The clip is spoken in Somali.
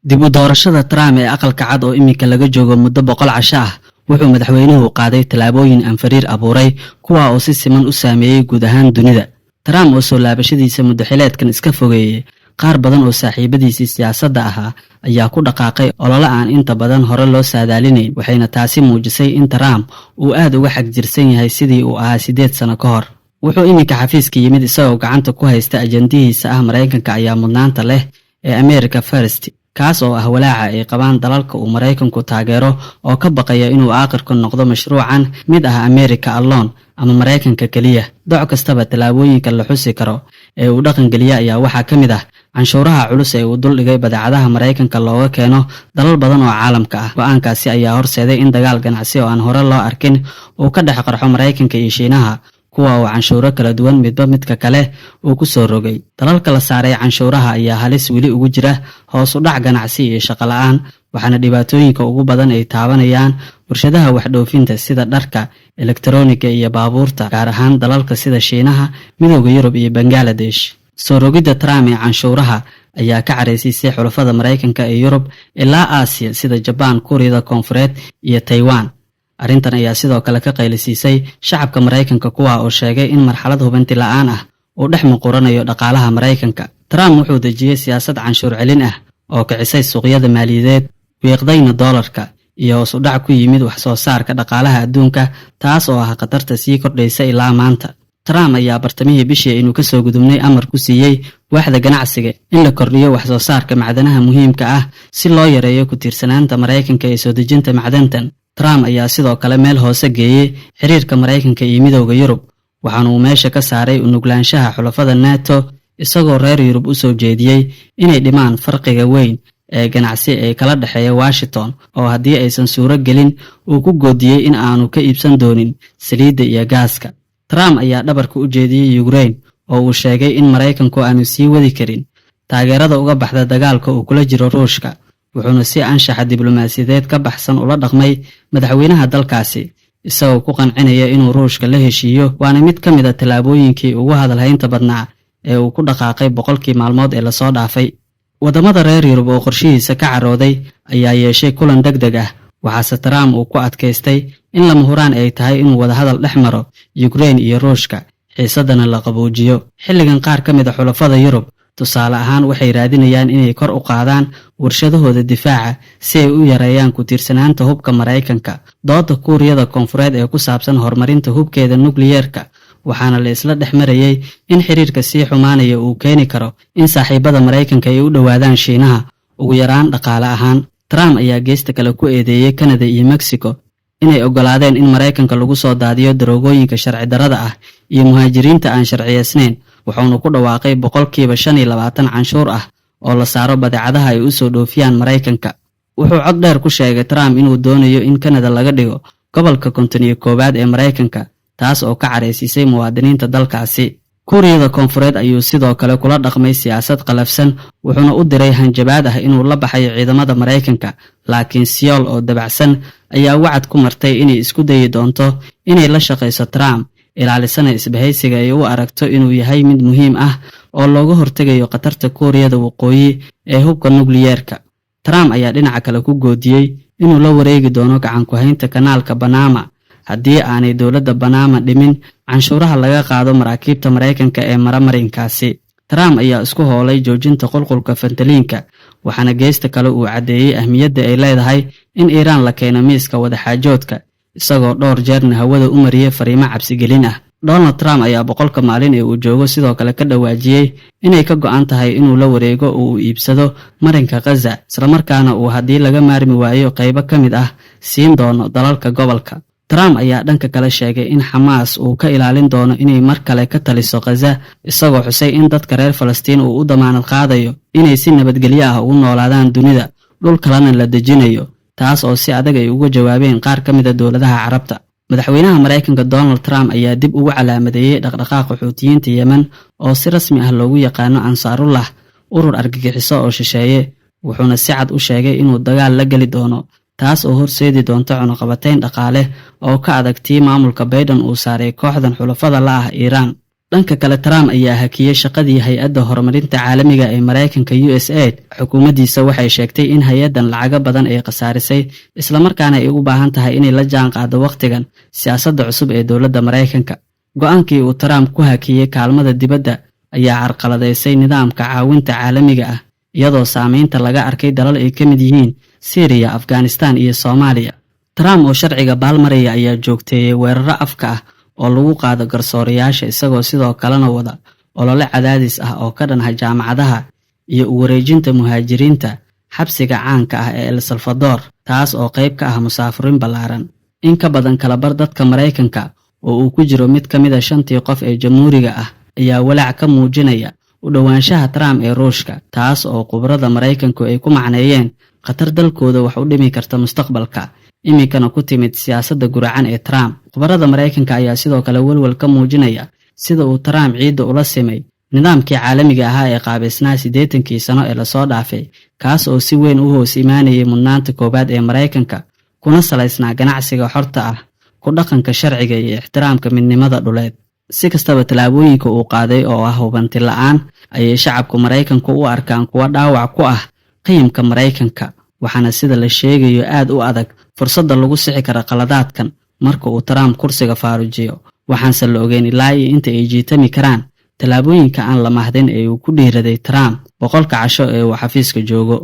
dib u doorashada Trump ee aqalka cad oo iminka laga joogo muddo 100 casho ah wuxuu madaxweynuhu qaaday talaabooyin aan fariir abuuray kuwa oo si siman u saameeyay guud ahaan dunida. Trump oo soo laabashadiisa muddo xileedkan iska fogeeyay qaar badan oo saaxiibadiisii siyaasadda ahaa ayaa ku dhaqaaqay olole aan inta badan hore loo saadaalinayn, waxayna taasi muujisay in Trump uu aad uga xagjirsan yahay sidii uu ahaa 8 sano ka hor. wuxuu iminka xafiiska yimid isagoo gacanta ku haysta ajandihiisa ah Mareykanka ayaa mudnaanta leh ee America First, kaas oo ah walaaca ay qabaan dalalka uu Mareykanku taageero oo ka baqaya inuu aakhirku noqdo mashruucan mid ah America Alone ama Mareykanka kaliya. Doc kastaba talaabooyinka la xusi karo ee uu dhaqan geliya ayaa waxaa ka mid ah canshuuraha culus ee uu dul dhigay badeecadaha Mareykanka looga keeno dalal badan oo caalamka ah. Go'aankaasi ayaa horseeday in dagaal ganacsi oo aan hore loo arkin uu ka dhex qarxo Mareykanka iyo Shiinaha, kuwa oo canshuuro kala duwan midba midka kale uu ku soo rogay. Dalalka la saaray canshuuraha ayaa halis weli ugu jira hoos u dhac ganacsi iyo shaqo la'aan, waxaana dhibaatooyinka ugu badan ay taabanayaan warshadaha wax dhoofinta sida dharka, elektarooniga iyo baabuurta, gaar ahaan dalalka sida Shiinaha, Midowga Yurub iyo Bangladesh. Soo rogidda Trump ee canshuuraha ayaa ka careysiisay xulafada Mareykanka ee Yurub ilaa Aasiya sida Japan, Kuuriyada Koonfureed iyo Taiwan. Arrintan ayaa sidoo kale ka qaylisiisay shacabka Mareykanka kuwa oo sheegay in marxalad hubanti la'aan ah uu dhex muquranayo dhaqaalaha Mareykanka. Trump wuxuu dejiyay siyaasad canshuur celin ah oo kicisay suuqyada maaliyadeed, wiiqdayna doolarka iyo hoos u dhac ku yimid wax soo saarka dhaqaalaha adduunka, taas oo ah khatarta sii kordhaysa ilaa maanta. Trump ayaa bartamihii bishii inuu ka soo gudubnay amar ku siiyay waaxda ganacsiga in la kordhiyo wax soo saarka macdanaha muhiimka ah si loo yareeyo ku tiirsanaanta Mareykanka ee soo dejinta macdantan. Trump ayaa sidoo kale meel hoose geeyay xiriirka Mareykanka iyo Midowga Yurub, waxaana uu meesha ka saaray u nuglaanshaha xulafada NATO isagoo reer Yurub u soo jeediyay inay dhimaan farqiga weyn ee ganacsi ee kala dhexeeya Washington oo haddii aysan suuro gelin uu ku goodiyay in aanu ka iibsan doonin saliidda iyo gaaska. Trump ayaa dhabarka u jeediyay Ukraine oo uu sheegay in Mareykanku aanu sii wadi karin taageerada uga baxda dagaalka uu kula jiro Ruushka, wuxuuna si anshaxa diblomaasiyadeed ka baxsan ula dhaqmay madaxweynaha dalkaasi isagoo ku qancinaya inuu Ruushka la heshiiyo. Waana mid ka mid ah talaabooyinkii ugu hadalhaynta badnaa ee uu ku dhaqaaqay 100kii maalmood ee la soo dhaafay. Wadamada reer Yurub oo qorshihiisa ka carooday ayaa yeeshay kulan degdeg ah, waxaase Trump uu ku adkaystay in lama huraan ay tahay inuu wada hadal dhex maro Ukraine iyo Ruushka, xiisadana la qaboojiyo. Xilligan qaar ka mid ah xulafada Yurub tusaale ahaan waxay raadinayaan inay kor u qaadaan warshadahooda difaaca si ay u yareeyaan ku tiirsanaanta hubka Mareykanka. Dooda Kuuriyada Koonfureed ee ku saabsan horumarinta hubkeeda nukliyeerka waxaana la isla dhex marayay in xiriirka sii xumaanaya uu keeni karo in saaxiibada Mareykanka ay u dhowaadaan Shiinaha ugu yaraan dhaqaale ahaan. Trump ayaa geesta kale ku eedeeyay Canada iyo Mexico inay ogolaadeen in Mareykanka lagu soo daadiyo daroogooyinka sharci darrada ah iyo muhaajiriinta aan sharciyeysnayn, wuxuuna ku dhawaaqay 25% canshuur ah oo la saaro badeecadaha ay u soo dhoofiyaan Mareykanka. Wuxuu cod dheer ku sheegay Trump inuu doonayo in Canada laga dhigo gobolka 51aad ee Mareykanka, taas oo ka careysiisay muwaadiniinta dalkaasi. Kuuriyada Koonfureed ayuu sidoo kale kula dhaqmay siyaasad qalafsan, wuxuuna u diray hanjabaad ah inuu la baxayo ciidamada Mareykanka, laakiin Seoul oo dabacsan ayaa wacad ku martay inay isku dayi doonto inay la shaqeyso Trump, ilaalisana isbahaysiga ay u aragto inuu yahay mid muhiim ah oo looga hortegayo khatarta Kuuriyada Waqooyi ee hubka nukliyeerka. Trump ayaa dhinaca kale ku goodiyay inuu la wareegi doono gacan ku haynta kanaalka Panama haddii aanay dowladda Panama dhimin canshuuraha laga qaado maraakiibta Mareykanka ee marinkaasi. Trump ayaa isku hoolay joojinta qulqulka fentanyl-ka, waxaana geesta kale uu cadeeyay ahmiyadda ay leedahay in Iiraan la keeno miiska wadaxaajoodka, isagoo dhowr jeerna hawada u mariyay fariimo cabsigelin ah. Donald Trump ayaa 100ka maalin ee uu joogo sidoo kale ka dhawaajiyay inay ka go'an tahay inuu la wareego oo uu iibsado marinka Gaza, isla markaana uu haddii laga maarmi waayo qaybo ka mid ah siin doono dalalka gobolka. Trump ayaa dhanka kale sheegay in Xamaas uu ka ilaalin doono inay mar kale ka taliso Gaza, isagoo xusay in dadka reer Falastiin uu u damaanad qaadayo inay si nabadgelyo ah ugu noolaadaan dunida, dhul kalena la dejinayo, taas oo si adag ay uga jawaabeen qaar ka mid ah dowladaha Carabta. Madaxweynaha Mareykanka Donald Trump ayaa dib ugu calaamadeeyay dhaqdhaqaaqa Xuutiyiinta Yemen oo si rasmi ah loogu yaqaano Ansaarullah, urur argagixiso oo shisheeye, wuxuuna si cad u sheegay inuu dagaal la geli doono, taas oo horseedi doonta cunaqabatayn dhaqaale oo ka adag tii maamulka Biden uu saaray kooxdan xulafada la ah Iiraan. dhanka kale Trump ayaa hakiyay shaqadii hay-adda horumarinta caalamiga ee Mareykanka USAID. Xukuumaddiisa waxay sheegtay in hay-addan lacago badan ay khasaarisay isla markaana ay u baahan tahay inay la jaan qaado waqtigan siyaasadda cusub ee dowladda Mareykanka. Go'aankii uu Trump ku hakiyay kaalmada dibadda ayaa carqaladeysay nidaamka caawinta caalamiga ah, iyadoo saameynta laga arkay dalal ay ka mid yihiin Syria, Afghanistan iyo Soomaaliya. Trump oo sharciga baalmaraya ayaa joogteeyay weeraro afka ah oo lagu qaado garsoorayaasha, isagoo sidoo kalena wada olole cadaadis ah oo ka dhan ah jaamacadaha iyo u wareejinta muhaajiriinta xabsiga caanka ah ee El Salvador, taas oo qayb ka ah musaafiriin ballaaran. In ka badan kala bar dadka Mareykanka oo uu ku jiro mid ka mid ah 5 qof ee jamhuuriga ah ayaa walaac ka muujinaya u dhowaanshaha Trump ee Ruushka, taas oo khubarada Mareykanku ay ku macneeyeen khatar dalkooda wax u dhimi karta mustaqbalka, iminkana ku timid siyaasadda guracan ee Trump. Khubarada Mareykanka ayaa sidoo kale walwal ka muujinaya sida uu Trump ciidda ula simay nidaamkii caalamiga ahaa ee qaabaysnaa 80kii sano ee lasoo dhaafay, kaas oo si weyn u hoos imaanayay mudnaanta koowaad ee Mareykanka, kuna salaysnaa ganacsiga xorta ah, ku dhaqanka sharciga iyo ixtiraamka midnimada dhuleed. Si kastaba tallaabooyinka uu qaaday oo ah hubanti la'aan ayay shacabka Mareykanku u arkaan kuwa dhaawac ku ah qiimka Mareykanka, waxaana sida la sheegayo aad u adag fursadda lagu sixi karo qaladaadkan marka uu Trump kursiga faarujiyo. Waxaanse la ogeyn ilaa iyo inta ay jiitami karaan tallaabooyinka aan la mahdin ee uu ku dhiiraday Trump 100 casho ee uu xafiiska joogo.